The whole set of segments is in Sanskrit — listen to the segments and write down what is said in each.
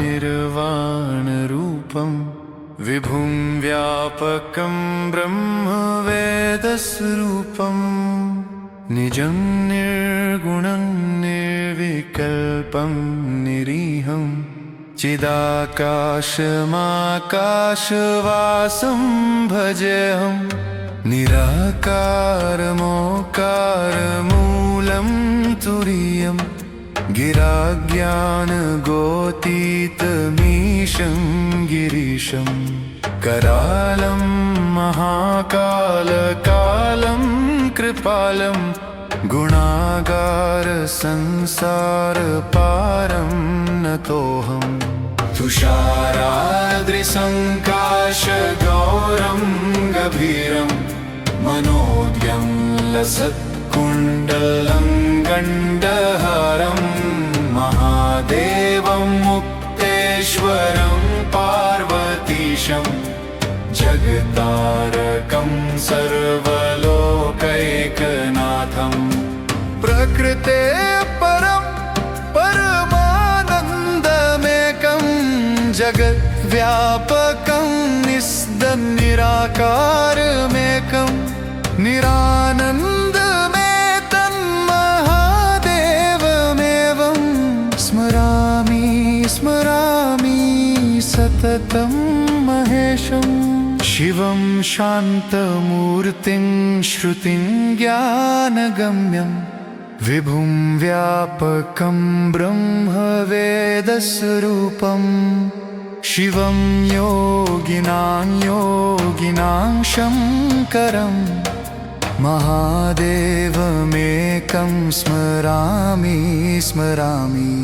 निर्वाणरूपं विभुं व्यापकं ब्रह्मवेदस्वरूपं निजं निर्गुणं निर्विकल्पं निरीहं चिदाकाशमाकाशवासं भजेऽहं निराकारमोकारमूलं तुरीयं गिराज्ञानगोतीतमीशं गिरीशं करालं महाकालकालं कृपालं गुणागारसंसारपारं नतोऽहं तुषाराद्रिसङ्काशगौरं गभीरं मनोज्ञं लसत्कुण्डलं गण्डहारं महादेवं मुक्तेश्वरं पार्वतीशं जगतारकं सर्वलोकैकनाथं प्रकृते परं परमानन्दमेकं जगद्व्यापकं निराकारमेकं निरानन्दमेतन्महादेवमेवं स्मरामि स्मरामि सततं महेशं शिवं शान्तमूर्तिं श्रुतिं ज्ञानगम्यं विभुं व्यापकं ब्रह्मवेदस्वरूपं शिवं योगिनां शङ्करं महादेवमेकं स्मरामि स्मरामि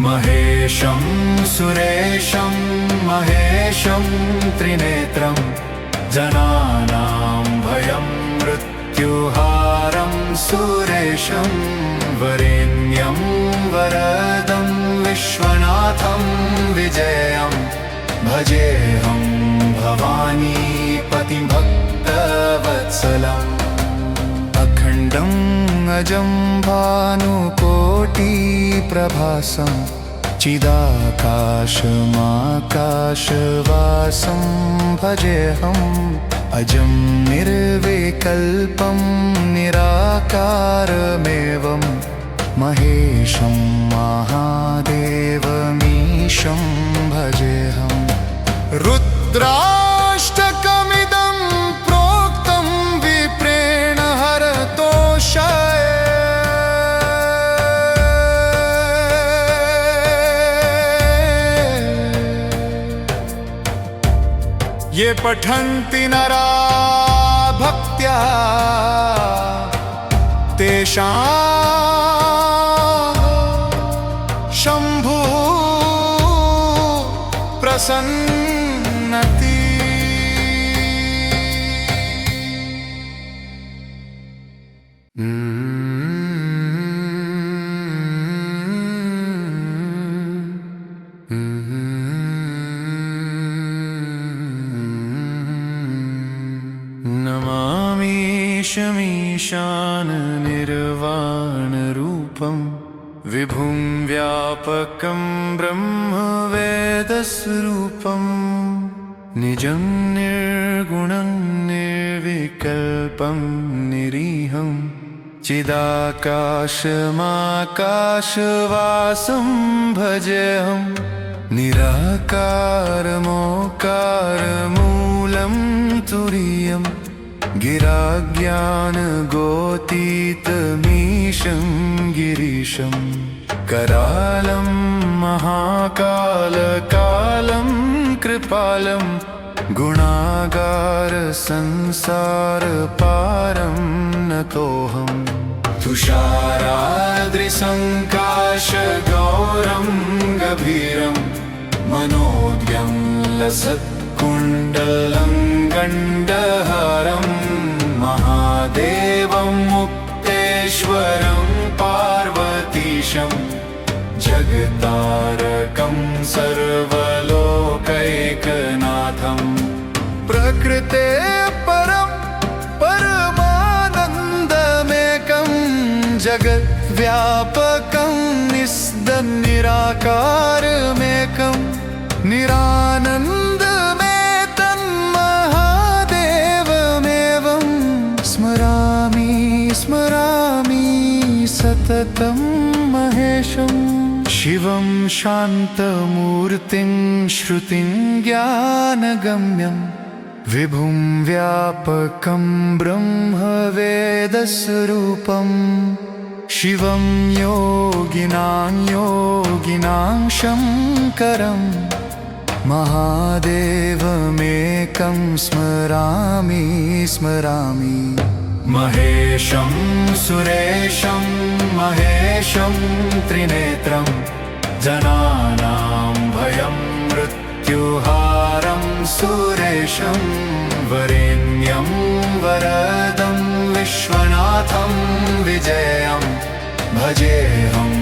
महेशं सुरेशं महेशं त्रिनेत्रं जनानां भयं मृत्युहारं सुरेशं वरेण्यं वरदं विश्वनाथं विजयं भजेऽहं भवानीपतिं भक्तवत्सलम् अखण्डं अजं भानुकोटिप्रभासं चिदाकाशमाकाशवासं भजेऽहम् अजं निर्विकल्पं निराकारमेवं महेशं महादेवमीशं भजेऽहं रुद्राष्टकमिदं प्रोक्तं विप्रेण हरतोषाय ये पठन्ति नरा भक्त्या तेषां शम्भु प्रसन्नति। नमामि शमीशाननिर्वाणरूपं विभुं व्यापकं ब्रह्मवेदस्वरूपं निजं निर्गुणं निर्विकल्पं निरीहं चिदाकाशमाकाशवासं भजेऽहं निराकारमोकारमूलं तुरीयं गिराज्ञानगोतीतमीशं गिरीशं करालं महाकालकालं कृपालं गुणागारसंसारपारं नतोऽहं तुषाराद्रिसङ्काशगौरं गभीरं मनोज्ञं लसत्कुण्डलं गण्डहारं महादेवं मुक्तेश्वरं पार्वतीशं जगतारकं सर्वलोकैकनाथं प्रकृते परं परमानन्दमेकं जगद्व्यापकं निराकारमेकं सततं महेशं शिवं शान्तमूर्तिं श्रुतिं ज्ञानगम्यं विभुं व्यापकं ब्रह्मवेदस्वरूपं शिवं योगिनां योगिनां शङ्करं महादेवमेकं स्मरामि स्मरामि महेशं सुरेशं महेशं त्रिनेत्रं जनानां भयं मृत्युहारं सुरेशं वरेण्यं वरदं विश्वनाथं विजयं भजेऽहं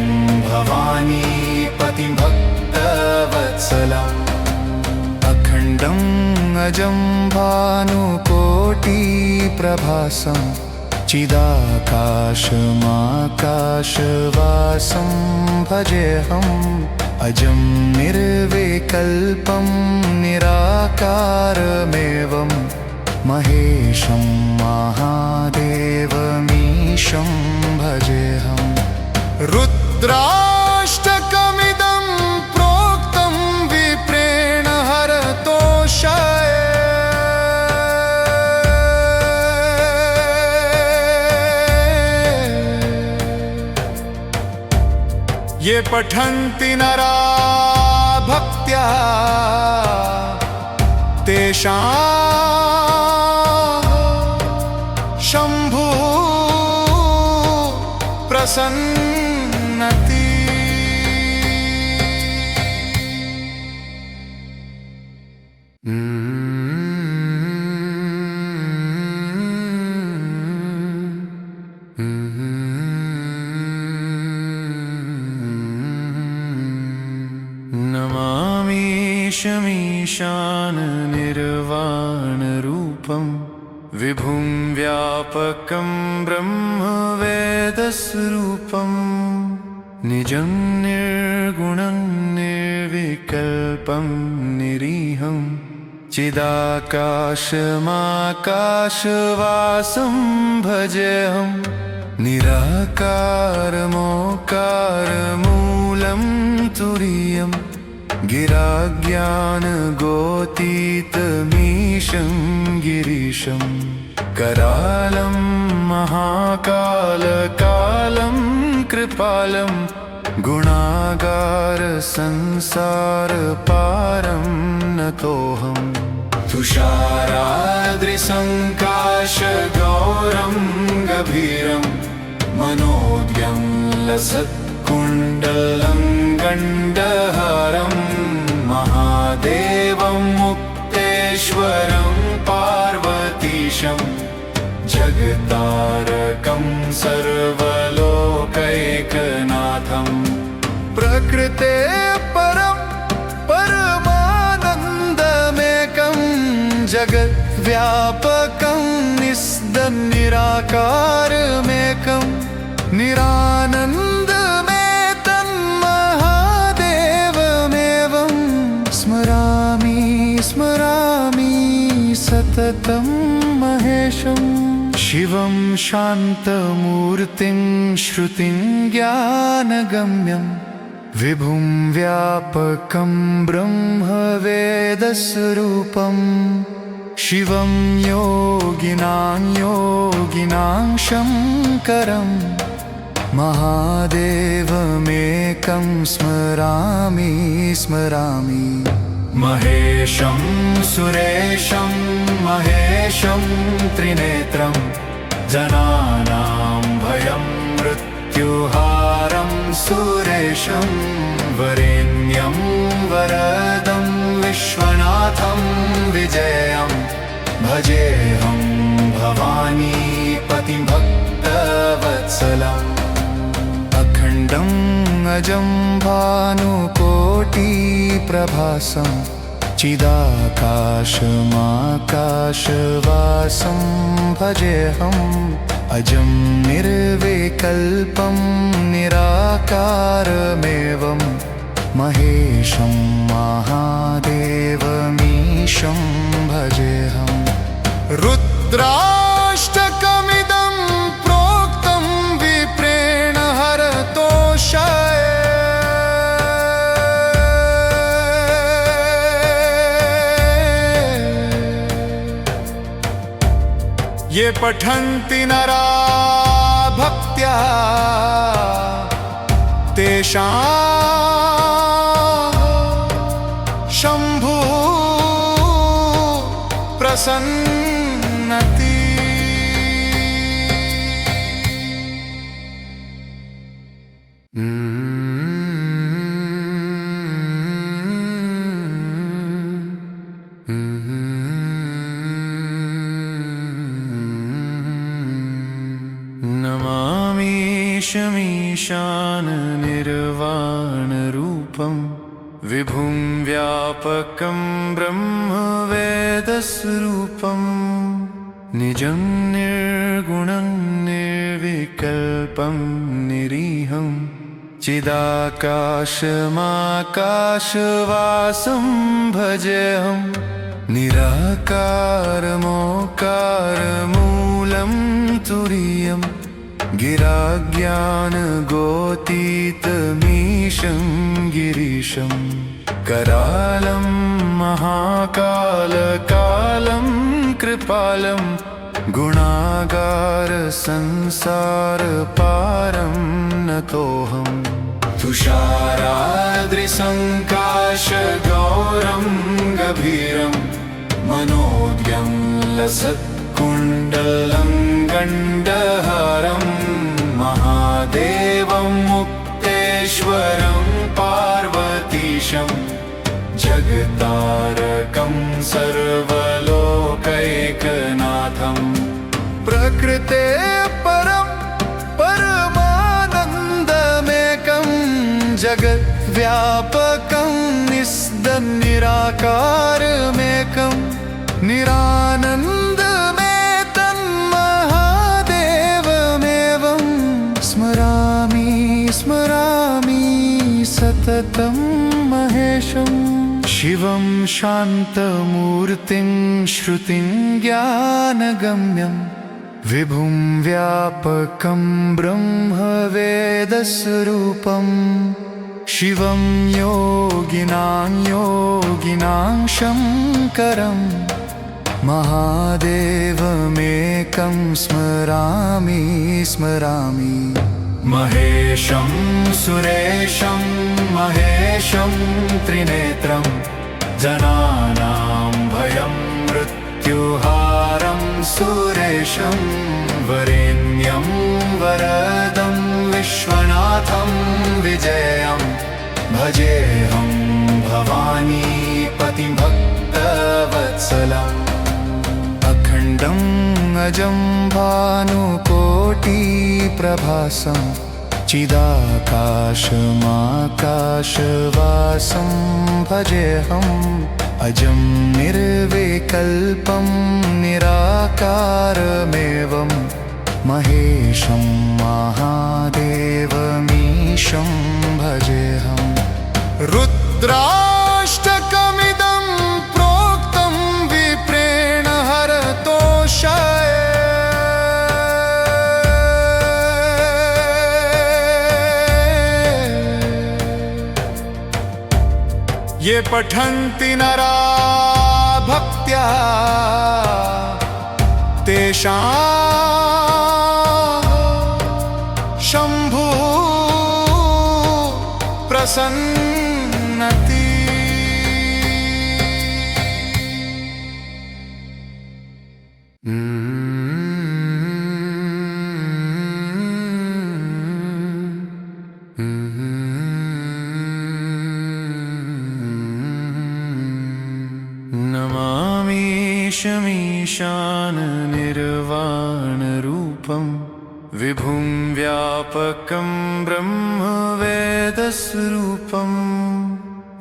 भवानीपतिं भक्तवत्सलम् अखण्डं अजं भानुकोटिप्रभासं चिदाकाशमाकाशवासं भजेऽहम् अजं निर्विकल्पं निराकारमेवं महेशं महादेवमीशं भजेऽहम् रुद्राष्टकमिदं प्रोक्तं विप्रेण हरतोषाय ये पठन्ति नरा भक्त्या तेषां शम्भु प्रसन्नति। नमामि शमीशाननिर्वाणरूपं विभुं व्यापकं ब्रह्मवेदस्वरूपं निजं निर्गुणं निर्विकल्पं निरीहं चिदाकाशमाकाशवासं भजेऽहं निराकारमोकारमूलं तुरीयं गिराज्ञानगोतीतमीशं गिरीशं करालं महाकालकालं कृपालं गुणागारसंसारपारं नतोऽहं तुषाराद्रिसङ्काशगौरं गभीरं मनोज्ञं लसत्कुण्डलं गण्डहारं महादेवं मुक्तेश्वरं पार्वतीशं जगतारकं सर्वलोकैकनाथं प्रकृते परं परमानन्दमेकं जगद्व्यापकं निराकारमेकं निरानन्दमेतन्महादेवमेवं स्मरामि स्मरामि सततं महेशं शिवं शान्तमूर्तिं श्रुतिं ज्ञानगम्यं विभुं व्यापकं ब्रह्मवेदस्वरूपं शिवं योगिनां योगिनां शङ्करं महादेवमेकं स्मरामि स्मरामि महेशं सुरेशं महेशं त्रिनेत्रं जनानां भयं मृत्युहारं सुरेशं वरेण्यं वरदं विश्वनाथं विजयं भजेऽहं भवानीपतिं भक्तवत्सलम् अखण्डं अजं भानुकोटिप्रभासं चिदाकाशमाकाशवासं भजेऽहम् अजं निर्विकल्पं निराकारमेवं महेशं महादेवमीशं भजेऽहम् रुद्राष्टकमिदं प्रोक्तं विप्रेण हर ये पठन्ति नरा भक्त्या तेषां शम्भु प्रसन्नति। नमामि शमीशान निर्वाणरूपं विभुं व्यापकं ब्रह्मवेदस्वरूपं निजं निर्गुणं निर्विकल्पं निरीहं चिदाकाशमाकाशवासं भजेऽहं निराकारमोकारमूलं तुरीयम् गिराज्ञानगोतीतमीशं गिरीशं करालं महाकालकालं कृपालं गुणागारसंसारपारं नतोऽहं तुषाराद्रिसङ्काशगौरं गभीरं मनोज्ञं लसत्कुण्डलं गण्डहारं महादेवं मुक्तेश्वरं पार्वतीशं जगतारकं सर्वलोकैकनाथं प्रकृते परं परमानन्दमेकं जगद्व्यापकं निराकारमेकं निरानन्दमेतन्महादेवमेवं स्मरामि स्मरामि सततं महेशं शिवं शान्तमूर्तिं श्रुतिं ज्ञानगम्यं विभुं व्यापकं ब्रह्मवेदस्वरूपं शिवं योगिनां शङ्करं महादेवमेकं स्मरामि स्मरामि महेशं सुरेशं महेशं त्रिनेत्रं जनानां भयं मृत्युहारं सुरेशं वरेण्यं वरदं विश्वनाथं विजयं भजेऽहं भवानीपतिं भक्तवत्सलम् अखण्डं अजं भानुकोटिप्रभासं चिदाकाशमाकाशवासं भजेऽहम् अजं निर्विकल्पं निराकारमेवं महेशं महादेवमीशं भजेऽहम् रुद्राष्टकमिदं प्रोक्तं विप्रेण हरतोषाय ये पठन्ति नरा भक्त्या तेषां शम्भु प्रसन्नति। नमामि शमीशान निर्वाणरूपं विभुं व्यापकं ब्रह्मवेदस्वरूपं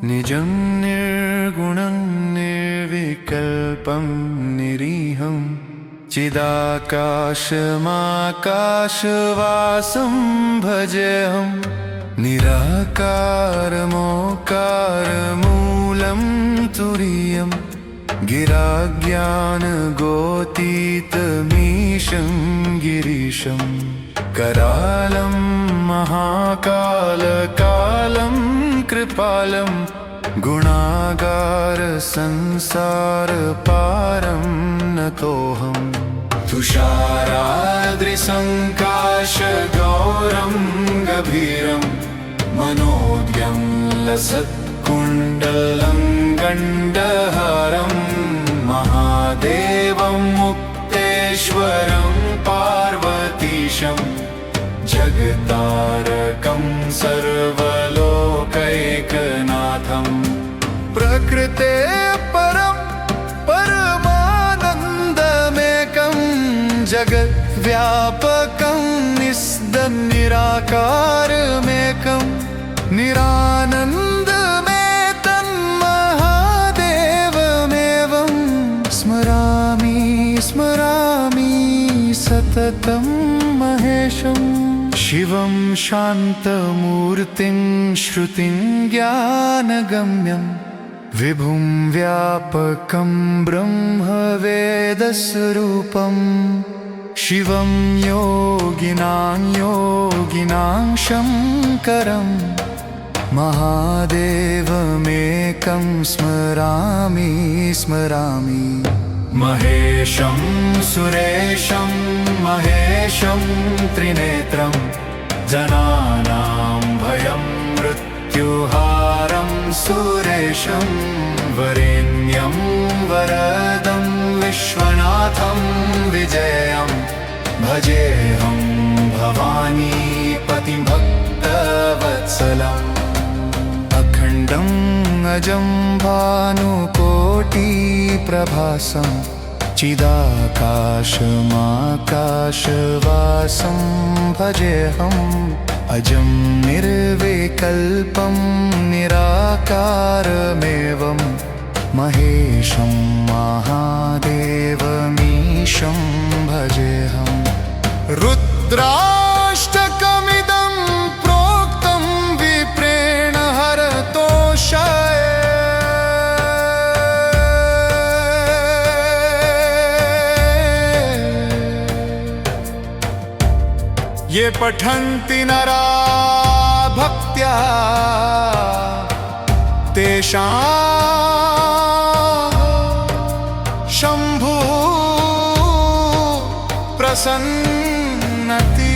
निजं निर्गुणं निर्विकल्पं निरीहं चिदाकाशमाकाशवासं भजेऽहं निराकारमोकारमूलं तुरीयम् गिराज्ञानगोतीतमीशं गिरीशं करालं महाकालकालं कृपालं गुणागारसंसारपारं नतोऽहं तुषाराद्रिसङ्काशगौरं गभीरं मनोज्ञं लसत्कुण्डलं गण्डहारं महादेवं मुक्तेश्वरं पार्वतीशं जगतारकं सर्वलोकैकनाथं प्रकृते परं परमानन्दमेकं जगद्व्यापकं निराकारमेकं निरानन्दमेतन्महादेवमेवं स्मरामि स्मरामि सततं महेशं शिवं शान्तमूर्तिं श्रुतिं ज्ञानगम्यं विभुं व्यापकं ब्रह्मवेदस्वरूपं शिवं योगिनां शङ्करं महादेवमेकं स्मरामि स्मरामि महेशं सुरेशं महेशं त्रिनेत्रं जनानां भयं मृत्युहारं सुरेशं वरेण्यं वरदं विश्वनाथं विजयं भजेऽहं भवानीपतिं भक्तवत्सलम् अखण्डं अजं भानुकोटिप्रभासं चिदाकाशमाकाशवासं भजेऽहम् अजं निर्विकल्पं निराकारमेवं महेशं महादेवमीशं भजेऽहम् रुद्राष्टकमिदं प्रोक्तं विप्रेण हरतोषाय ये पठन्ति नरा भक्त्या तेषां शम्भुः प्रसन्नति।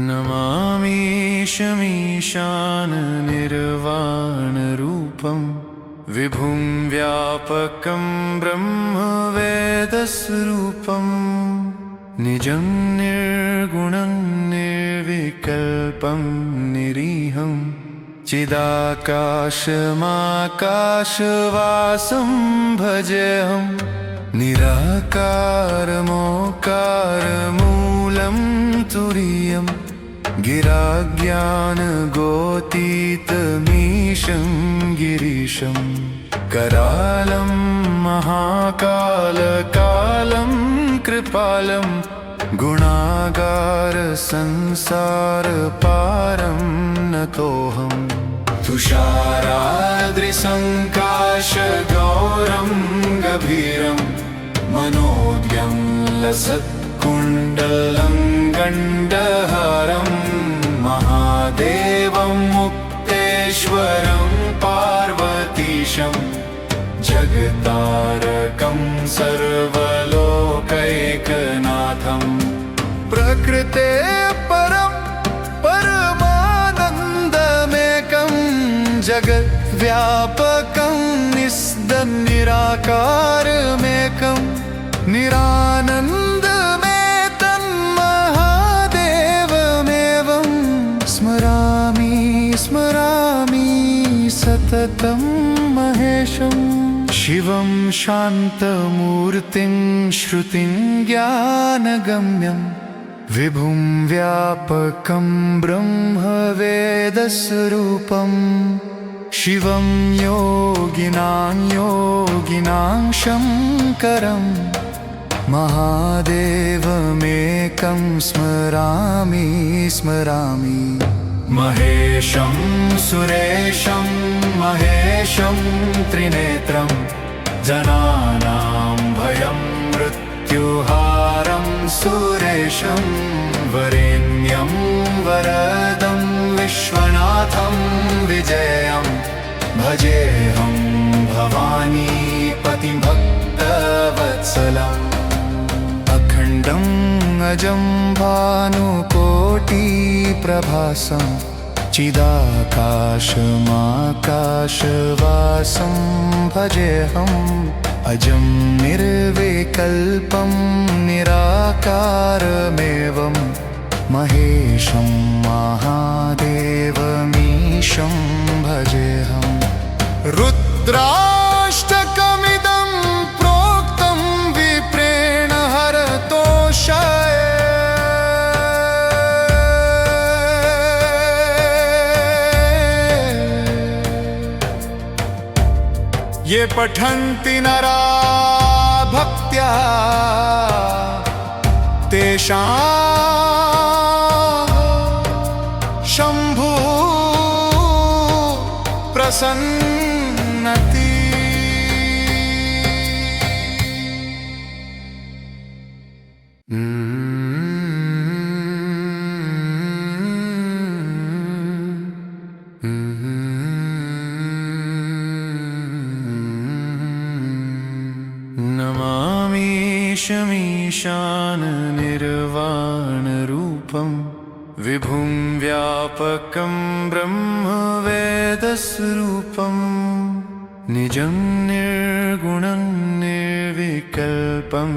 नमामि शमीशाननिर्वाणरूपं विभुं व्यापकं ब्रह्मवेदस्वरूपं निजं निर्गुणं निर्विकल्पं निरीहं चिदाकाशमाकाशवासं भजेऽहं निराकारमोकारमूलं तुरीयं गिराज्ञानगोतीतमीशं गिरीशं करालं महाकालकालं कृपालं गुणागारसंसारपारं नतोऽहं तुषाराद्रिसङ्काशगौरं गभीरं मनोज्ञं लसत्कुण्डलं गण्डहारं महादेवं मुक्तेश्वरं पार्वतीशं जगतारकं सर्वलोकैकनाथं प्रकृते परं परमानन्दमेकं जगद्व्यापकं निराकारमेकं निरानन्दमेतन्महादेवमेवं स्मरामि स्मरामि सततं महेशं शिवं शान्तमूर्तिं श्रुतिं ज्ञानगम्यं विभुं व्यापकं ब्रह्मवेदस्वरूपं शिवं योगिनां शङ्करं महादेवमेकं स्मरामि स्मरामि महेशं सुरेशं महेशं त्रिनेत्रं जनानां भयं मृत्युहारं सुरेशं वरेण्यं वरदं विश्वनाथं विजयं भजेऽहं भवानीपतिं भक्तवत्सलम् अखण्डं अजं भानुकोटिप्रभासं चिदाकाशमाकाशवासं भजेऽहम् अजं निर्विकल्पं निराकारमेवं महेशं महादेवमीशं भजेऽहम् रुद्राष्टकमिदं प्रोक्तं विप्रेण हरतोषाय ये पठन्ति नरा भक्त्या तेषां शम्भु प्रसन्नति। नमामि शमीशाननिर्वाणरूपं विभुं व्यापकं ब्रह्मवेदस्वरूपं निजं निर्गुणं निर्विकल्पं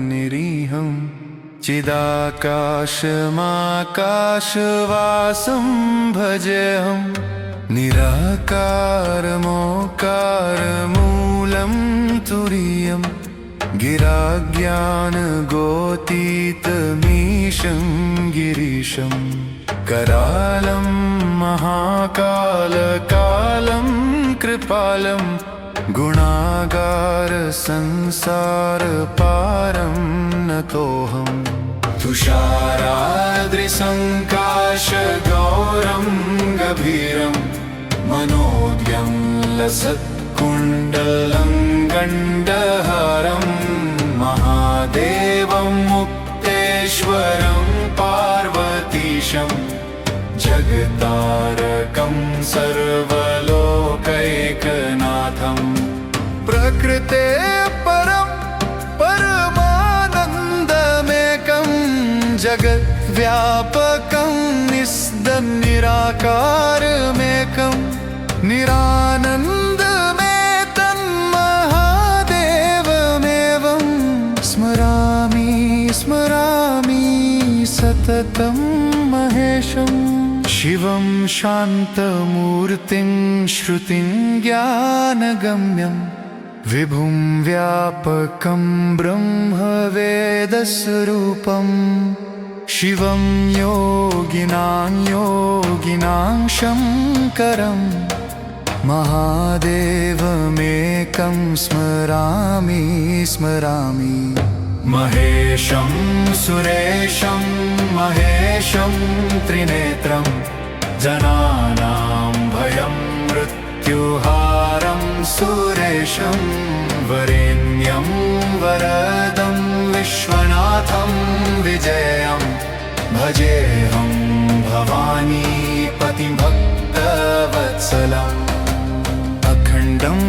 निरीहं चिदाकाशमाकाशवासं भजेऽहं निराकारमोकारमूलं तुरीयं गिराज्ञानगोतीतमीशं गिरीशं करालं महाकालकालं कृपालं गुणागारसंसारपारं नतोऽहं तुषाराद्रिसङ्काशगौरं गभीरं मनोज्ञं लसत्कुण्डलं गण्डहारं महादेवं मुक्तेश्वरं पार्वतीशं जगतारकं सर्वलोकैकनाथं प्रकृते परं परमानन्दमेकं जगद्व्यापकं निस्दं निराकारमेकं निरानन्दमेतन्महादेवमेवं स्मरामि स्मरामि सततं महेशं शिवं शान्तमूर्तिं श्रुतिं ज्ञानगम्यं विभुं व्यापकं ब्रह्मवेदस्वरूपं शिवं योगिनां शङ्करं महादेवमेकं स्मरामि स्मरामि महेशं सुरेशं महेशं त्रिनेत्रं जनानां भयं मृत्युहारं सुरेशं वरेण्यं वरदं विश्वनाथं विजयं भजेऽहं भवानीपतिं भक्तवत्सलम् अखण्डं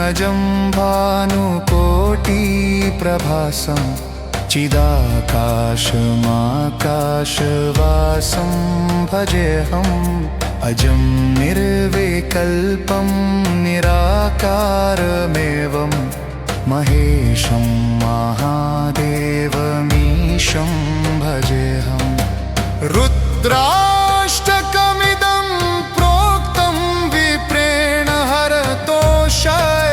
अजं भानुकोटिप्रभासं चिदाकाशमाकाशवासं भजेऽहम् अजं निर्विकल्पं निराकारमेवं महेशं महादेवमीशं भजेऽहम् रुद्राष्टकमिदं प्रोक्तं विप्रेण हरतोषाय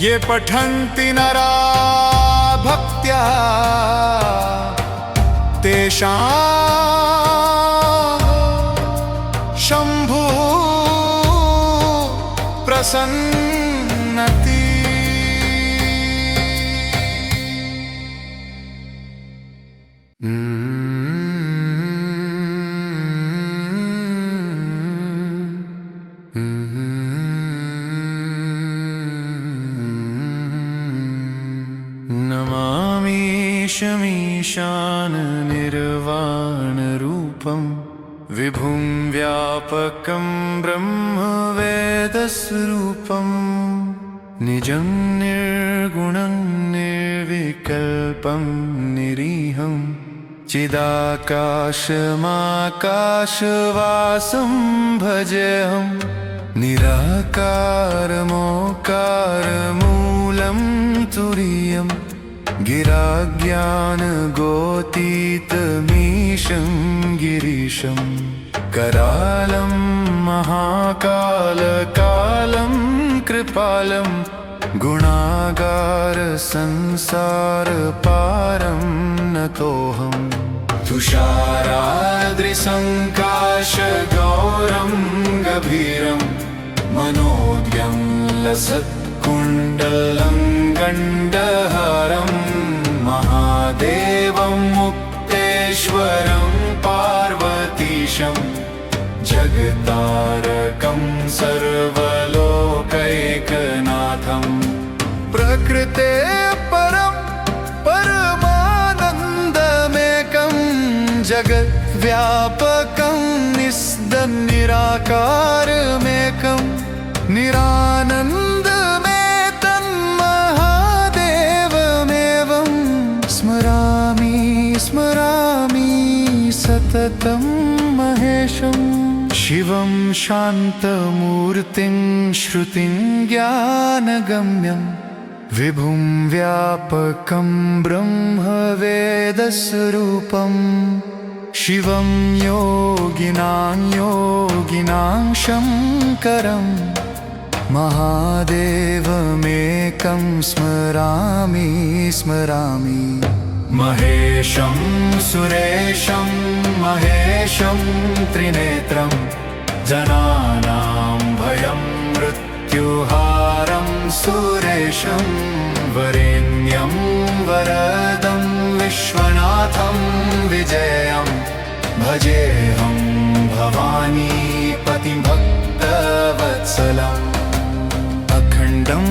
ये पठन्ति नरा भक्त्या तेषां शम्भु प्रसन्नति। निर्वाणरूपं विभुं व्यापकं ब्रह्मवेदस्वरूपं निजं निर्गुणं निर्विकल्पं निरीहं चिदाकाशमाकाशवासं भजेऽहं निराकारमोकारमूलं तुरीयं गिराज्ञानगोतीतमीशं गिरीशं करालं महाकालकालं कृपालं गुणागारसंसारपारं नतोऽहं तुषाराद्रिसङ्काशगौरं गभीरं मनोज्ञं लसत्कुण्डलं गण्डहारं महादेवं मुक्तेश्वरं पार्वतीशं जगतारकं सर्वलोकैकनाथं प्रकृते परं परमानन्दमेकं जगद्व्यापकं निराकारमेकं निरानन्दमेतन्महादेवमेवं स्मरामि स्मरामि सततं महेशं शिवं शान्तमूर्तिं श्रुतिं ज्ञानगम्यं विभुं व्यापकं ब्रह्मवेदस्वरूपं शिवं योगिनां शङ्करं महादेवमेकं स्मरामि स्मरामि महेशं सुरेशं महेशं त्रिनेत्रं जनानां भयं मृत्युहारं सुरेशं वरेण्यं वरदं विश्वनाथं विजयं भजेऽहं भवानीपतिं भक्तवत्सलम् अखण्डं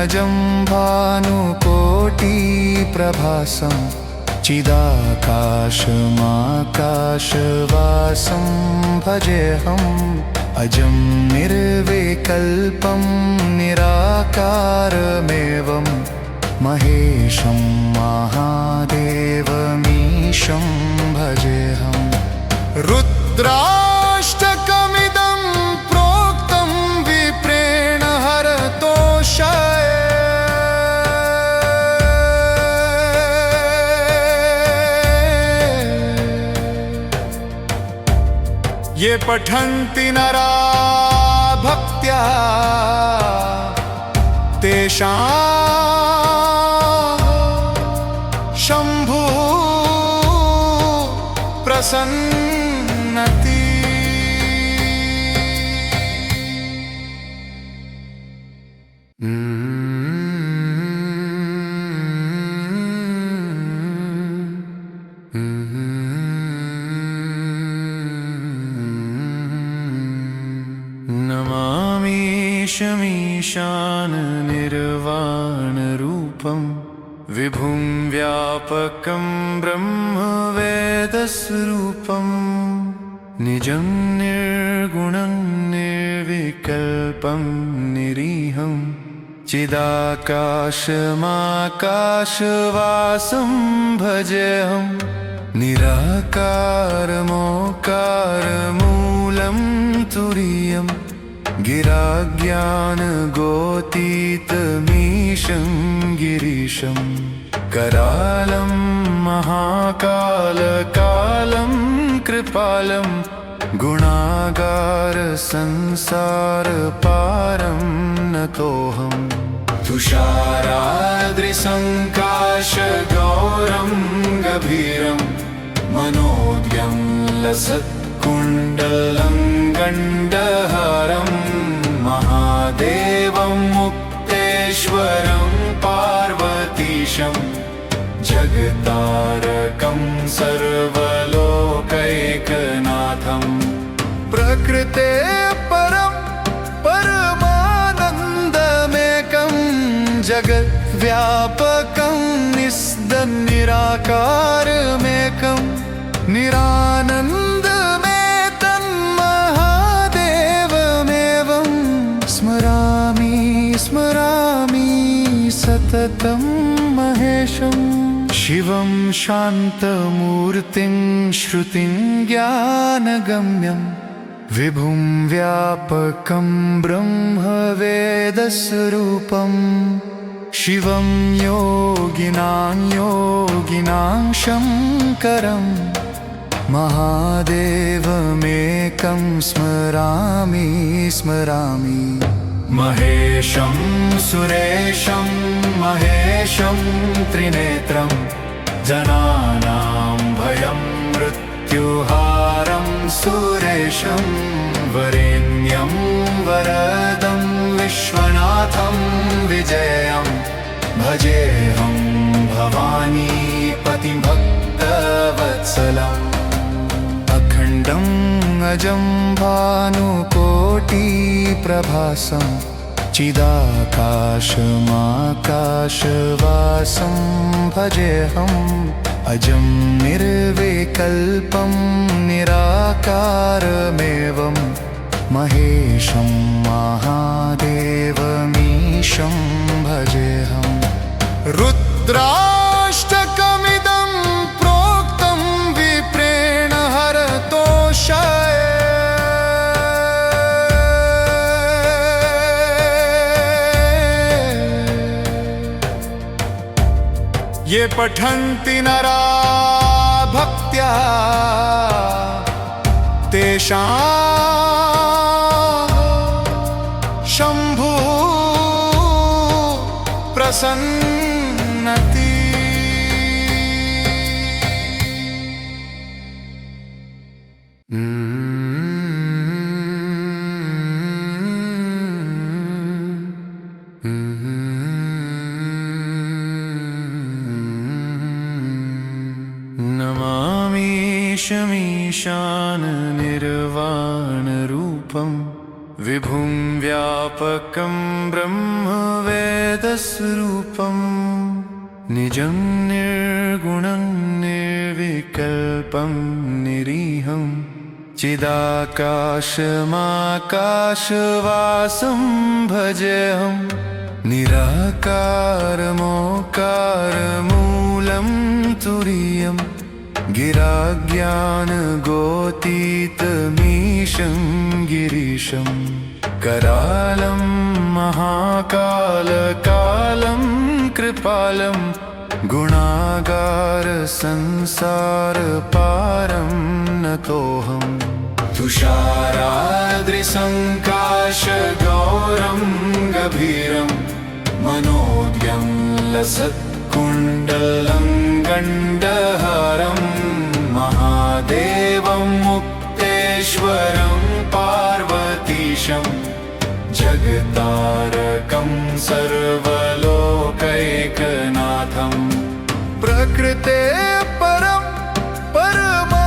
अजं भानुकोटिप्रभासं चिदाकाशमाकाशवासं भजेऽहम् अजं निर्विकल्पं निराकारमेवं महेशं महादेवमीशं भजेऽहम् रुद्राष्टकमिदं प्रोक्तं विप्रेण हरतोषाय ये पठन्ति नरा भक्त्या तेषां शम्भुः प्रसन्नति। नमामि निर्वाणरूपं विभुं व्यापकं ब्रह्मवेदस्वरूपं निजं निर्गुणं निर्विकल्पं निरीहं चिदाकाशमाकाशवासं भजेऽहं निराकारमोकारमूलं तुरीयं गिराज्ञानगोतीतमीशं गिरीशं करालं महाकालकालं कृपालं गुणागारसंसारपारं नतोऽहं तुषाराद्रिसङ्काशगौरं गभीरं मनोज्ञं लसत्कुण्डलं गण्डहारं महादेवं मुक्तेश्वरं पार्वतीशं जगतारकं सर्वलोकैकनाथं प्रकृते परं परमानन्दमेकं जगद्व्यापकं निराकारमेकं निराकारमेकं निरानन्दमेतन्महादेवमेवं स्मरामि स्मरामि सततं महेशं शिवं शान्तमूर्तिं श्रुतिं ज्ञानगम्यं विभुं व्यापकं ब्रह्मवेदस्वरूपम् शिवं योगिनां शङ्करं महादेवमेकं स्मरामि स्मरामि महेशं सुरेशं महेशं त्रिनेत्रं जनानां भयं मृत्युहारं सुरेशं वरेण्यं वरदं विश्वनाथं विजयं भजेऽहं भवानीपतिं भक्तवत्सलम् अखण्डं अजं भानुकोटिप्रभासं चिदाकाशमाकाशवासं भजेऽहम् अजं निर्विकल्पं निराकारमेवं महेशं महादेवमीशं भजेऽहम् रुद्राष्टकमिदं प्रोक्तं विप्रेण हरतोषाय ये पठन्ति नरा भक्त्या तेषां शम्भु प्रसन्नति। नमामि शमीशाननिर्वाणरूपं विभुं व्यापकं ब्रह्मवेदस्वरूपं निजं निर्गुणं निर्विकल्पं निरीहं चिदाकाशमाकाशवासं भजेऽहं निराकारमोकारमूलं तुरीयं गिराज्ञानगोतीतमीशं गिरीशं करालं महाकालकालं कृपालं गुणागारसंसारपारं नतोऽहं तुषाराद्रिसङ्काशगौरं गभीरं मनोज्ञं लसत्कुण्डलं गण्डहारं महादेवं मुक्तेश्वरं पार्वतीशं जगतारकं सर्वलोकैकनाथं प्रकृते परं परमानन्दमेकं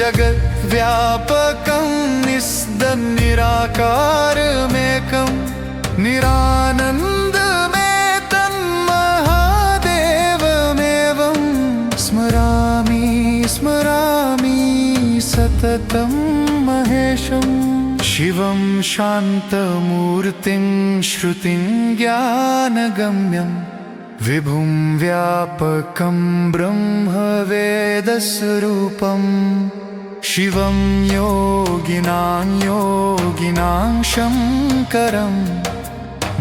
जगद्व्यापकं निराकारमेकं निरानन्दमेतन्महादेवमेवं स्मरामि स्मरामि सततं महेशं शिवं शान्तमूर्तिं श्रुतिं ज्ञानगम्यं विभुं व्यापकं ब्रह्मवेदस्वरूपम् शिवं योगिनां शङ्करं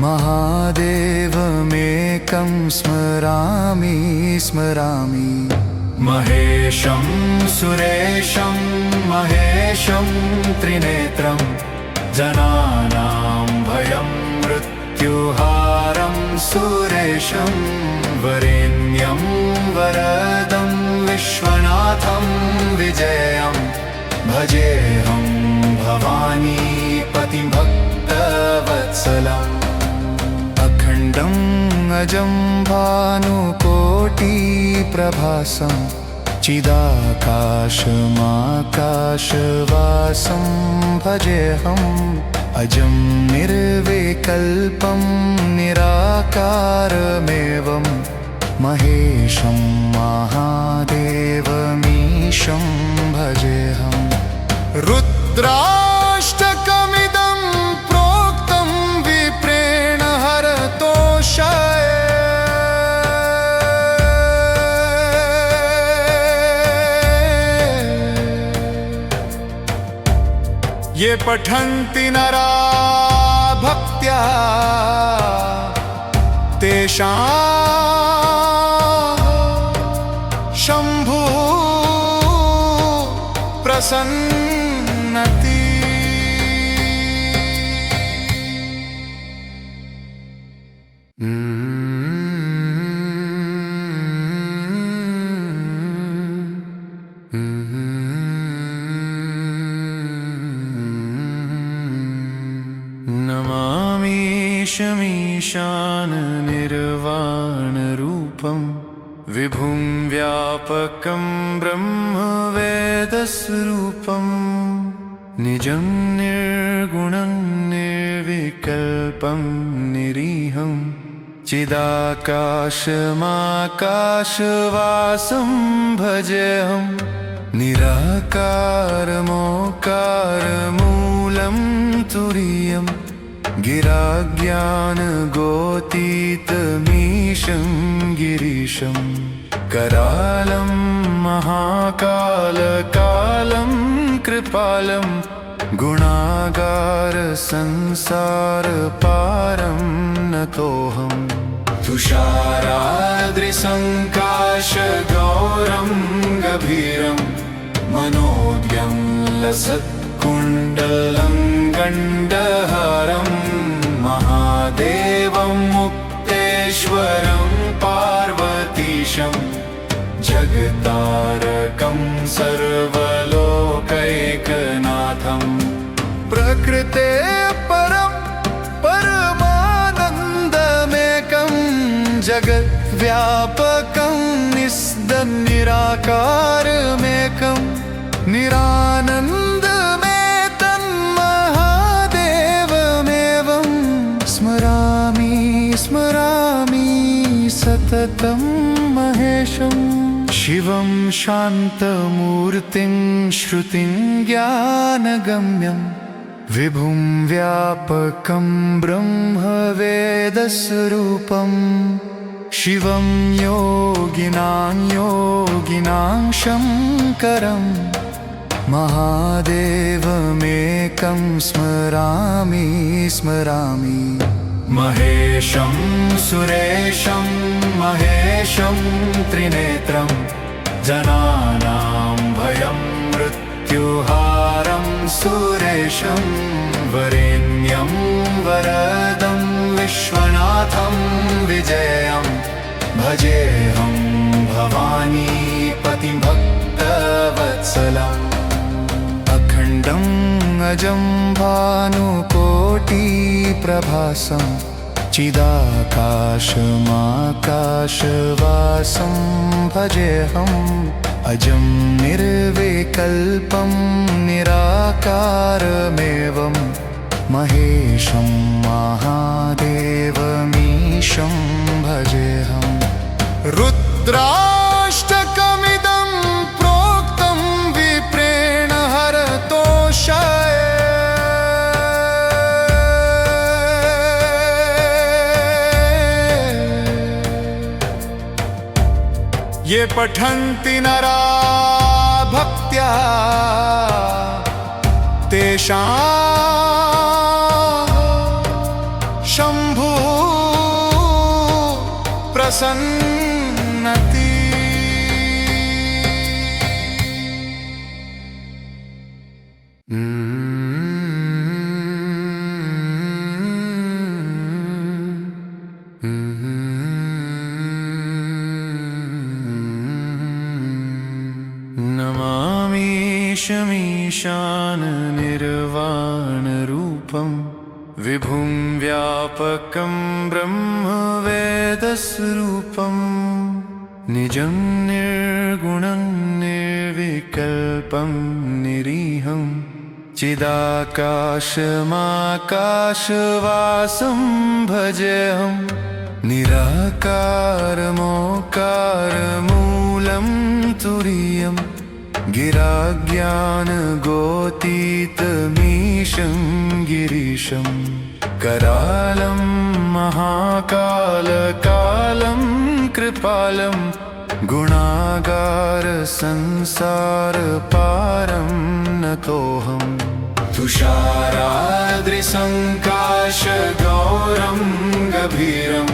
महादेवमेकं स्मरामि स्मरामि महेशं सुरेशं महेशं त्रिनेत्रं जनानां भयं मृत्युहारं सुरेशं वरेण्यं वरदं विश्वनाथं विजयं भजेऽहं भवानीपतिं भक्तवत्सलम् अखण्डं अजं भानुकोटिप्रभासं चिदाकाशमाकाशवासं भजेऽहम् अजं निर्विकल्पं निराकारमेवं महेशं महादेवमीशं भजेऽहम् रुद्राष्टकमिदं प्रोक्तं विप्रेण हरतोषाय ये पठन्ति नरा भक्त्या तेषां शम्भुः प्रसन्नति। नमामि शमीशाननिर्वाणरूपं विभुं व्यापकं ब्रह्मवेदस्वरूपं निजं निर्गुणं निर्विकल्पं निरीहं चिदाकाशमाकाशवासं भजेऽहं निराकारमोकारमूलं तुरीयम् गिराज्ञानगोतीतमीशं गिरीशं करालं महाकालकालं कृपालं गुणागारसंसारपारं नतोऽहं तुषाराद्रिसङ्काशगौरं गभीरं मनोज्ञं लसत्कुण्डलं गण्डहारं महादेवं मुक्तेश्वरं पार्वतीशं जगतारकं सर्वलोकैकनाथं प्रकृते परं परमानन्दमेकं जगद्व्यापकं निराकारमेकं निरानन्दमेतन्महादेवमेवं स्मरामि स्मरामि सततं महेशं शिवं शान्तमूर्तिं श्रुतिं ज्ञानगम्यं विभुं व्यापकं ब्रह्मवेदस्वरूपं शिवं योगिनां शङ्करं महादेवमेकं स्मरामि स्मरामि महेशं सुरेशं महेशं त्रिनेत्रं जनानां भयं मृत्युहारं सुरेशं वरेण्यं वरदं विश्वनाथं विजयं भजेऽहं भवानीपतिं भक्तवत्सलम् अखण्डं अजं भानुकोटिप्रभासं चिदाकाशमाकाशवासं भजेऽहम् अजं निर्विकल्पं निराकारमेवं महेशं महादेवमीशं भजेऽहम् रुद्राष्टकमिदं प्रोक्तं विप्रेण हरतोषाय ये पठन्ति नरा भक्त्या तेषां शम्भुः प्रसन्नति। नमामि शमीशाननिर्वाणरूपं विभुं व्यापकं ब्रह्मवेदस्वरूपं निजं निर्गुणं निर्विकल्पं निरीहं चिदाकाशमाकाशवासं भजेऽहं निराकारमोकारमूलं तुरीयं गिराज्ञानगोतीतमीशं गिरीशं करालं महाकालकालं कृपालं गुणागारसंसारपारं नतोऽहम् तुषाराद्रिसङ्काशगौरं गभीरं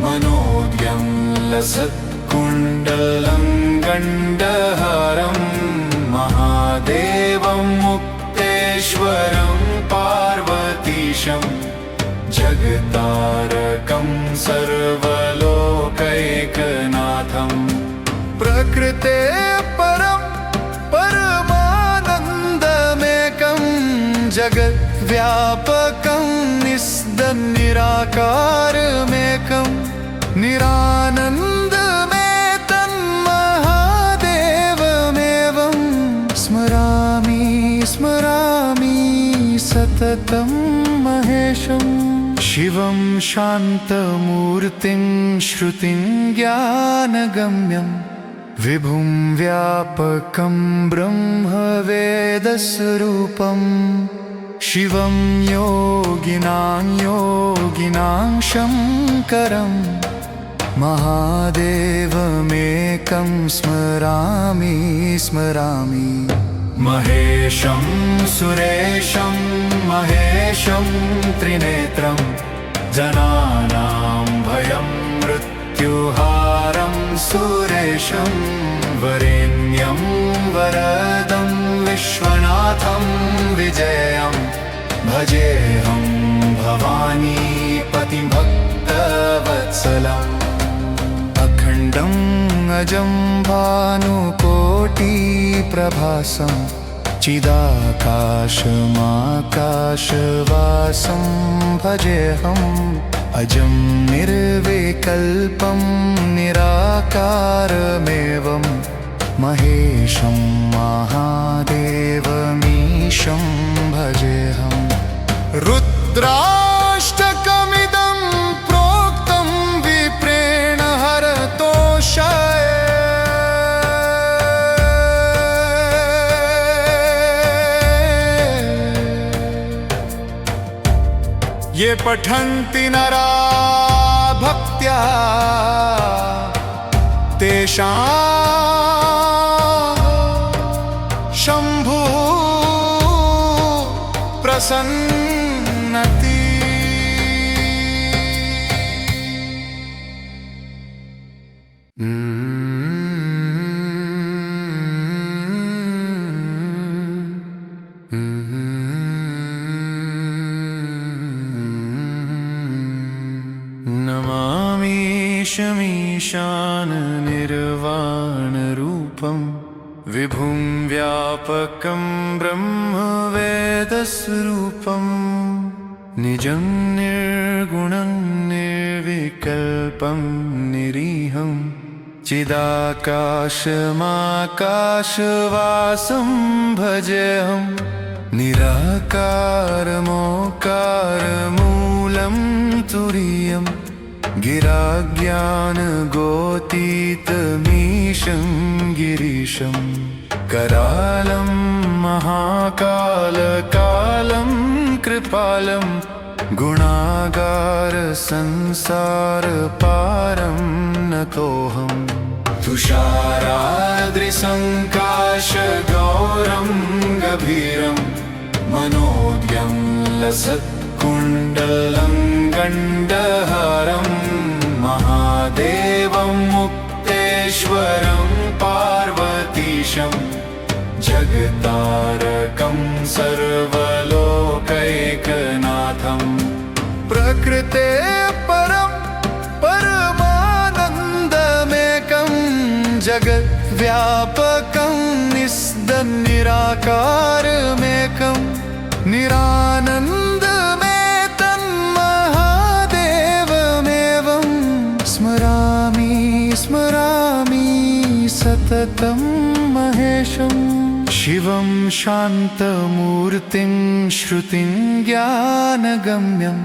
मनोज्ञं लसत्कुण्डलं गण्डहारं महादेवं मुक्तेश्वरं पार्वतीशं जगतारकं सर्वलोकैकनाथं प्रकृते परं परमानन्दमेकं जगद्व्यापकं निराकारमेकं निरानन्दमेतन्महादेवमेवं स्मरामि स्मरामि सततं महेशं शिवं शान्तमूर्तिं श्रुतिं ज्ञानगम्यं विभुं व्यापकं ब्रह्मवेदस्वरूपं शिवं योगिनां शङ्करं महादेवमेकं स्मरामि स्मरामि महेशं सुरेशं महेशं त्रिनेत्रं जनानां भयं मृत्युहारं सुरेशं वरेण्यं वरदं विश्वनाथं विजयं भजेऽहं भवानीपतिं भक्तवत्सलम् अखण्डं अजं भानुकोटिप्रभासं चिदाकाशमाकाशवासं भजेऽहम् अजं निर्विकल्पं निराकारमेवं महेशं महादेवमीशं भजेऽहम् रुद्राष्टकमिदं प्रोक्तं विप्रेण हरतोषाय ये पठन्ति नरा भक्त्या तेषां शम्भुः प्रसन्नति। नमामि शमीशाननिर्वाणरूपं विभुं व्यापकं ब्रह्मवेदस्वरूपं निजं निर्गुणं निर्विकल्पं निरीहं चिदाकाशमाकाशवासं भजेऽहं निराकारमोकारमूलं तुरीयं गिराज्ञानगोतीतमीशं गिरीशं करालं महाकालकालं कृपालं गुणागारसंसारपारं नतोऽहम् तुषाराद्रिसङ्काशगौरं गभीरं मनोज्ञं लसत्कुण्डलं गण्डहारं महादेवं मुक्तेश्वरं पार्वतीशं जगतारकं सर्वलोकैकनाथं प्रकृते परं परमानन्दमेकं जगद्व्यापकं निराकारमेकं निरानन्दमेतन्महादेवमेवं स्मरामि स्मरामि सततं महेशं शिवं शान्तमूर्तिं श्रुतिं ज्ञानगम्यं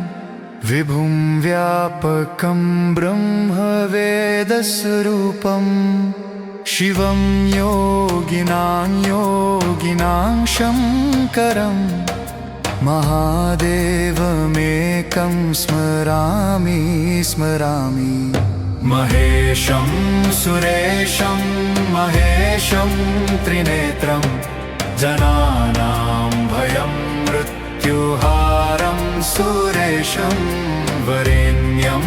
विभुं व्यापकं ब्रह्मवेदस्वरूपं शिवं योगिनां योगिनां शङ्करं महादेवमेकं स्मरामि स्मरामि। महेशं सुरेशं महेशं त्रिनेत्रं जनानां भयं मृत्युहारं सुरेशं वरेण्यं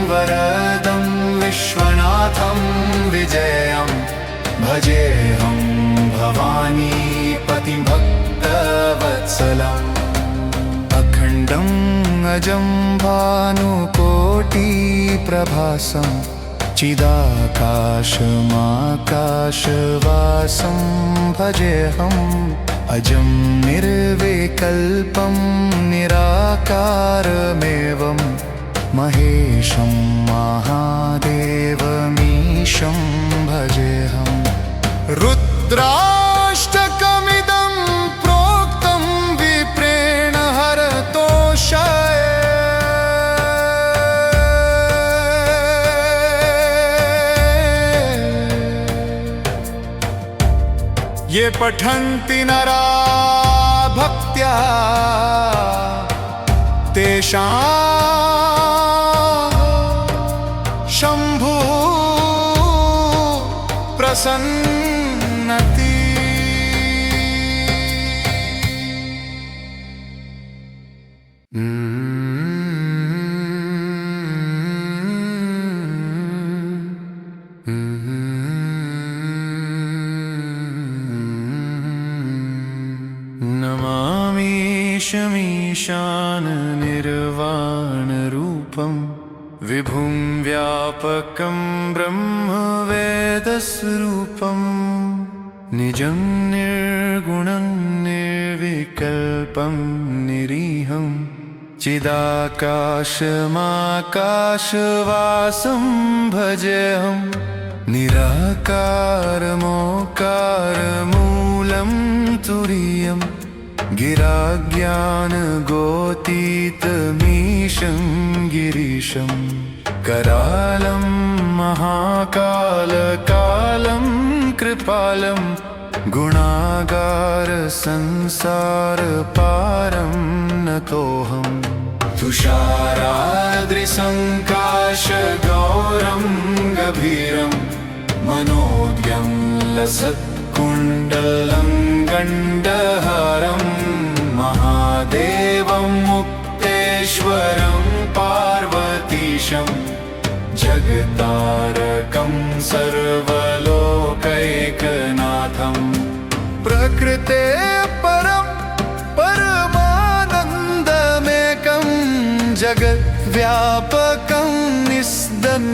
वरदं विश्वनाथं विजयं भजेऽहं भवानीपतिं भक्तवत्सलम्। अखण्डं अजं भानुकोटिप्रभासं चिदाकाशमाकाशवासं भजेऽहम् अजं निर्विकल्पं निराकारमेवं महेशं महादेवमीशं भजेऽहम्। रुद्राष्टकमिदं प्रोक्तं विप्रेण हरतोषाय ये पठन्ति नरा भक्त्या तेषां शम्भुः प्रसन्नति। नमामि शमीशाननिर्वाणरूपं विभुं व्यापकं ब्रह्मवेदस्वरूपं निजं निर्गुणं निर्विकल्पं निरीहं चिदाकाशमाकाशवासं भजेऽहं निराकारमोकारमूलं तुरीयं गिराज्ञानगोतीतमीशं गिरीशं करालं महाकालकालं कृपालं गुणागारसंसारपारं नतोऽहम्। तुषाराद्रिसङ्काशगौरं गभीरं मनोज्ञं लसत्कुण्डलं गण्डहारं महादेवं मुक्तेश्वरं पार्वतीशं जगतारकं सर्वलोकैकनाथं। प्रकृते परं परमानन्दमेकं जगद्व्यापकं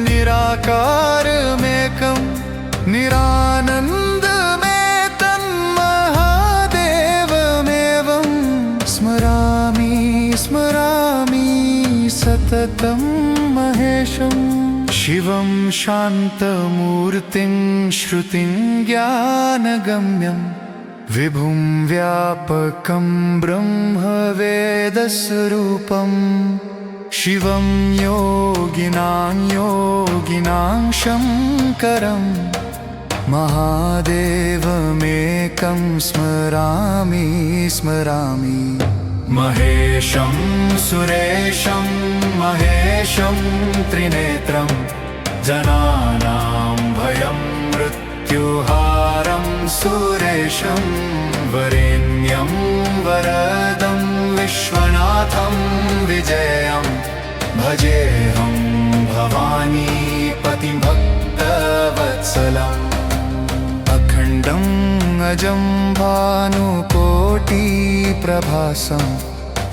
निराकारमेकं निरानन्दमेतन्महादेवमेवं स्मरामि स्मरामि सततं महेशं शिवं शान्तमूर्तिं श्रुतिं ज्ञानगम्यं विभुं व्यापकं ब्रह्मवेदस्वरूपं शिवं योगिनां योगिनां शङ्करं महादेवमेकं स्मरामि स्मरामि। महेशं सुरेशं महेशं त्रिनेत्रं जनानां भयं मृत्युहारं सुरेशं वरेण्यं वरदं विश्वनाथं विजयं भजेऽहं भवानीपतिं भक्तवत्सलम्। अखण्डं अजं भानुकोटिप्रभासं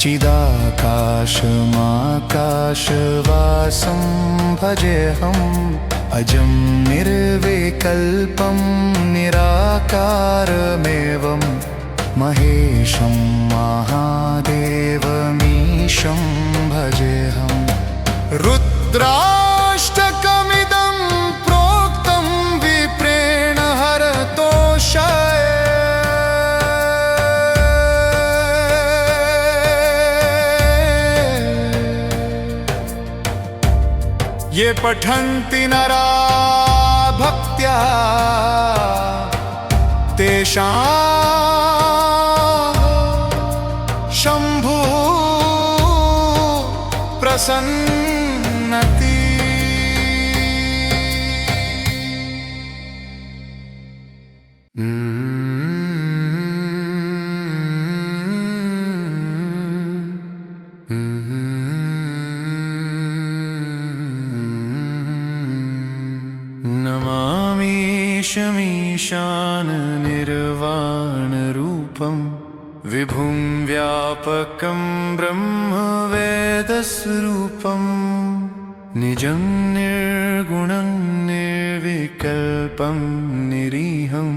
चिदाकाशमाकाशवासं भजेऽहम् अजं निर्विकल्पं निराकारमेवं महेशं महादेवमीशं भजेऽहम्। रुद्राष्टकमिदं प्रोक्तं विप्रेण हरतोषाय ये पठन्ति नरा भक्त्या तेषां शम्भु प्रसन्नति। नमामि शमीशान निर्वाणरूपं विभुं व्यापकं ब्रह्मवेदस्वरूपं निजं निर्गुणं निर्विकल्पं निरीहं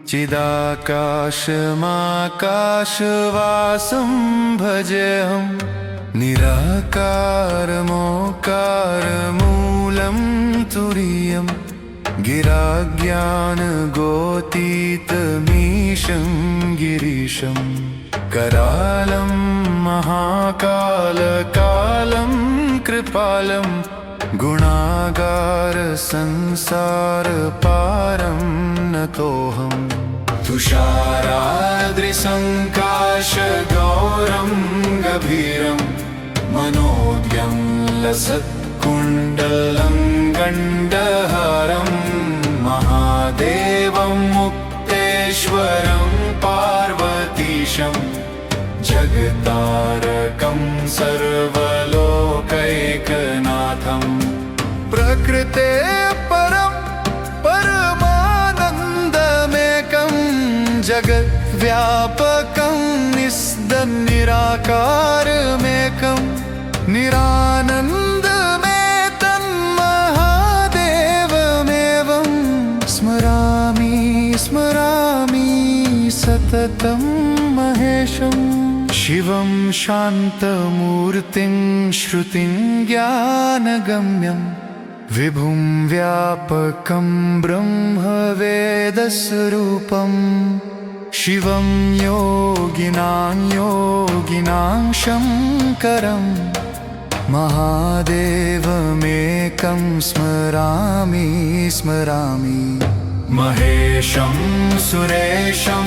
चिदाकाशमाकाशवासं भजेऽहं निराकारमोकारमूलं तुरीयं गिराज्ञानगोतीतमीशं गिरीशं करालं महाकालकालं कृपालं गुणागारसंसारपारं नतोऽहं तुषाराद्रिसङ्काशगौरं गभीरं मनोज्ञं लसत्कुण्डलं गण्डहारं महादेवं मुक्तेश्वरं पार्वतीशं जगतारकं सर्वलोकैकनाथं प्रकृते परं परमानन्दमेकं जगद्व्यापकं निराकारमेकं निरानन्दमेतन्महादेवमेवं स्मरामि स्मरामि सततं महेशं शिवं शान्तमूर्तिं श्रुतिं ज्ञानगम्यं विभुं व्यापकं ब्रह्मवेदस्वरूपं शिवं योगिनां योगिनां शङ्करं महादेवमेकं स्मरामि स्मरामि महेशं सुरेशं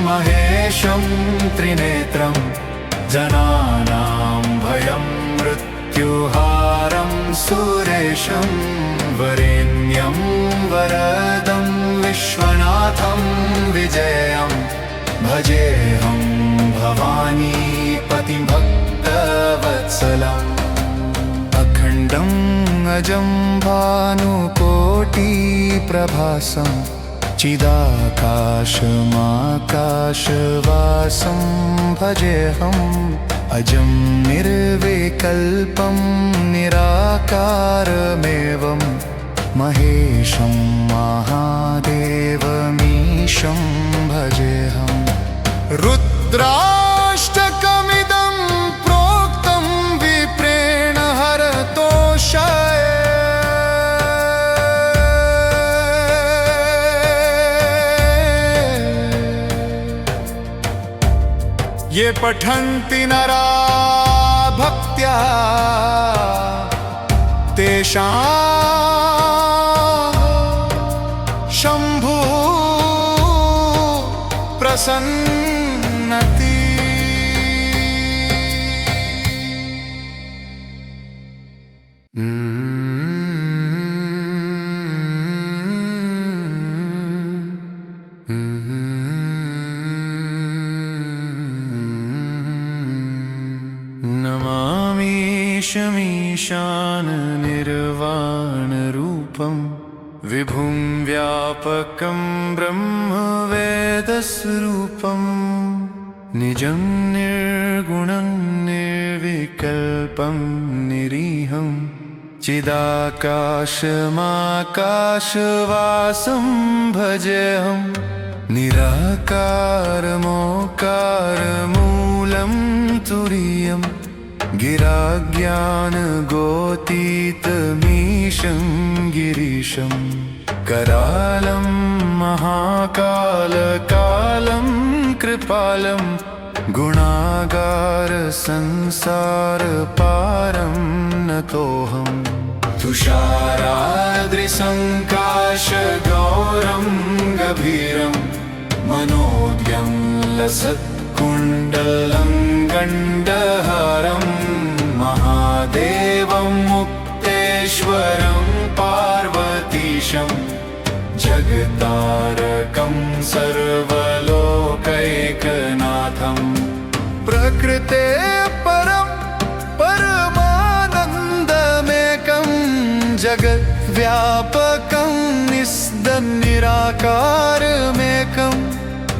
महेशं त्रिनेत्रं जनानां भयं मृत्युहारं सुरेशं वरेण्यं वरदं विश्वनाथं विजयं भजेऽहं भवानीपतिं भक्तवत्सलम् अखण्डं अजं भानुकोटिप्रभासं चिदाकाशमाकाशवासं भजेऽहम् अजं निर्विकल्पं निराकारमेवं महेशं महादेवमीशं भजेऽहम् रुद्राष्टकमिदं प्रोक्तं विप्रेण हरतोषाय ये पठन्ति नरा भक्त्या तेषां शम्भु प्रसन्नति। नमामि शमीशान निर्वाणरूपं विभुं व्यापकं ब्रह्मवेदस्वरूपं निजं निर्गुणं निर्विकल्पं निरीहं चिदाकाशमाकाशवासं भजेऽहं निराकारमोकारमूलं तुरीयं गिराज्ञानगोतीतमीशं गिरीशं करालं महाकालकालं कृपालं गुणागारसंसारपारं नतोऽहं तुषाराद्रिसङ्काशगौरं गभीरं मनोज्ञं लसत्कुण्डलं गण्डहारं महादेवं मुक्तेश्वरं पार्वतीशं जगतारकं सर्वलोकैकनाथं प्रकृते परं परमानन्दमेकं जगद्व्यापकं निराकारमेकं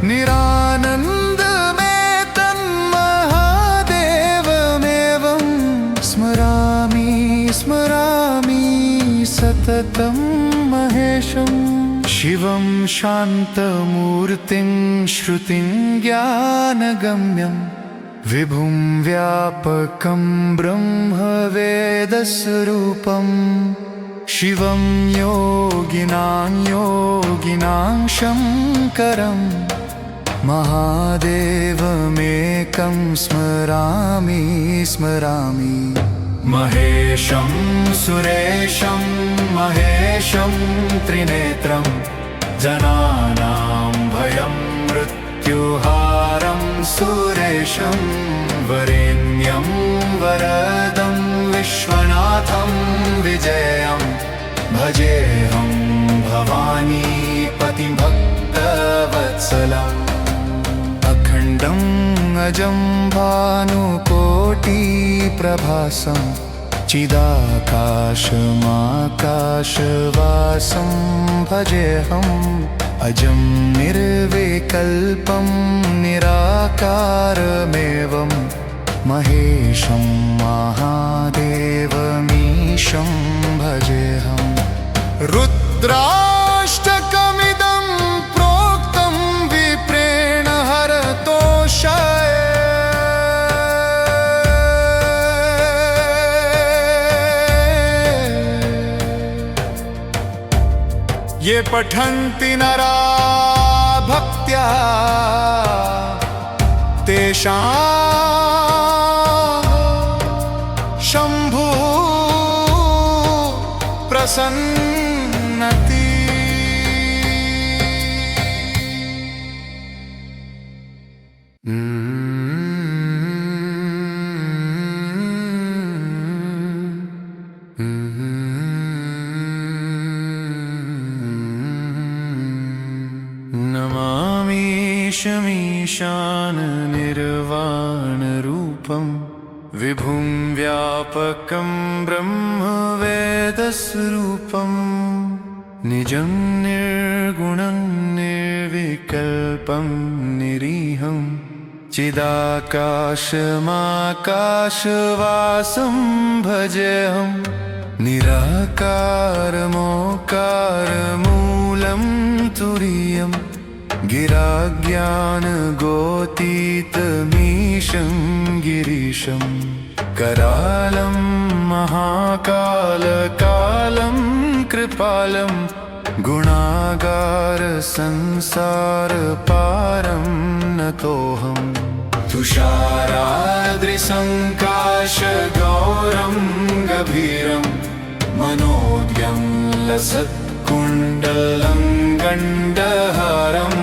निरानन्दमेतन्महादेवमेवं स्मरामि स्मरामि सततं महेशं शिवं शान्तमूर्तिं श्रुतिं ज्ञानगम्यं विभुं व्यापकं ब्रह्मवेदस्वरूपं शिवं योगिनां शङ्करं महादेवमेकं स्मरामि स्मरामि महेशं सुरेशं महेशं त्रिनेत्रं जनानां भयं मृत्युहारं सुरेशं वरेण्यं वरदं विश्वनाथं विजयं भजेऽहं भवानीपतिं भक्तवत्सलम् अखण्डं अजं भानुकोटिप्रभासं चिदाकाशमाकाशवासं भजेऽहम् अजं निर्विकल्पं निराकारमेवं महेशं महादेवमीशं भजेऽहम् रुद्राष्टकमिदं प्रोक्तं विप्रेण हरतोषाय ये पठन्ति नरा भक्त्या तेषां शम्भु प्रसन्नति। नमामि शमीशाननिर्वाणरूपं विभुं व्यापकं ब्रह्मवेदस्वरूपं निजं निर्गुणं निर्विकल्पं निरीहं चिदाकाशमाकाशवासं भजेऽहं निराकारमोकारमूलं तुरीयं गिराज्ञानगोतीतमीशं गिरीशं करालं महाकालकालं कृपालं गुणागारसंसारपारं नतोऽहं तुषाराद्रिसङ्काशगौरं गभीरं मनोज्ञं लसत्कुण्डलं गण्डहारं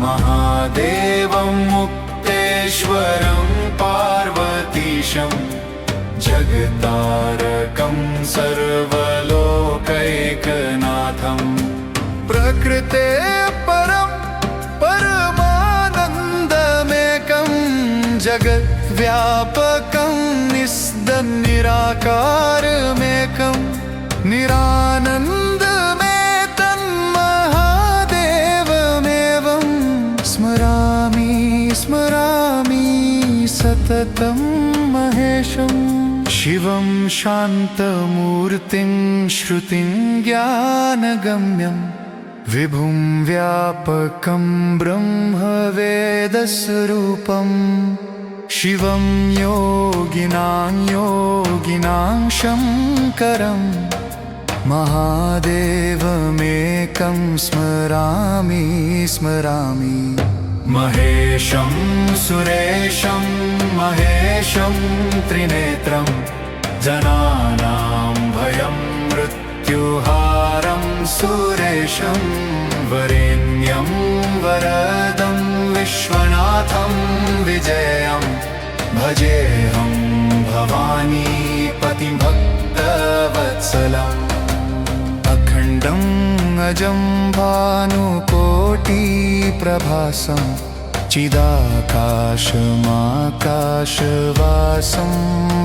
महादेवं मुक्तेश्वरं पार्वतीशं जगतारकं सर्वलोकैकनाथं प्रकृते परं परमानन्दमेकं जगद्व्यापकं निराकारमेकं निरानन्दमेतन्महादेवमेवं स्मरामि स्मरामि सततं महेशं शिवं शान्तमूर्तिं श्रुतिं ज्ञानगम्यं विभुं व्यापकं ब्रह्मवेदस्वरूपं शिवं योगिनां शङ्करं महादेवमेकं स्मरामि स्मरामि महेशं सुरेशं महेशं त्रिनेत्रं जनानां भयं मृत्युहारं सुरेशं वरेण्यं वरदं विश्वनाथं विजयं भजेऽहं भवानीपतिं भक्तवत्सलम् अखण्डं अजं भानुकोटिप्रभासं चिदाकाशमाकाशवासं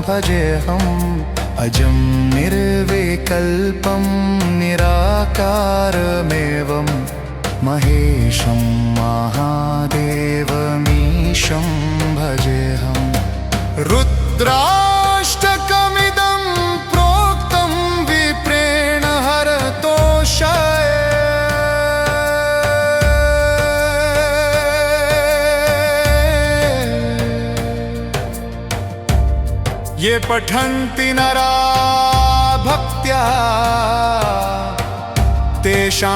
भजेऽहम् अजं निर्विकल्पं निराकारमेवं महेशं महादेवमीशं भजेऽहम् रुद्राष्टकमिदं प्रोक्तं विप्रेण हरतोषाय ये पठन्ति नरा भक्त्या तेषां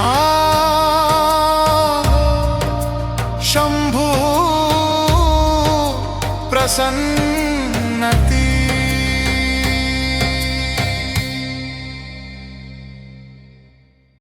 शम्भुः प्रसन्न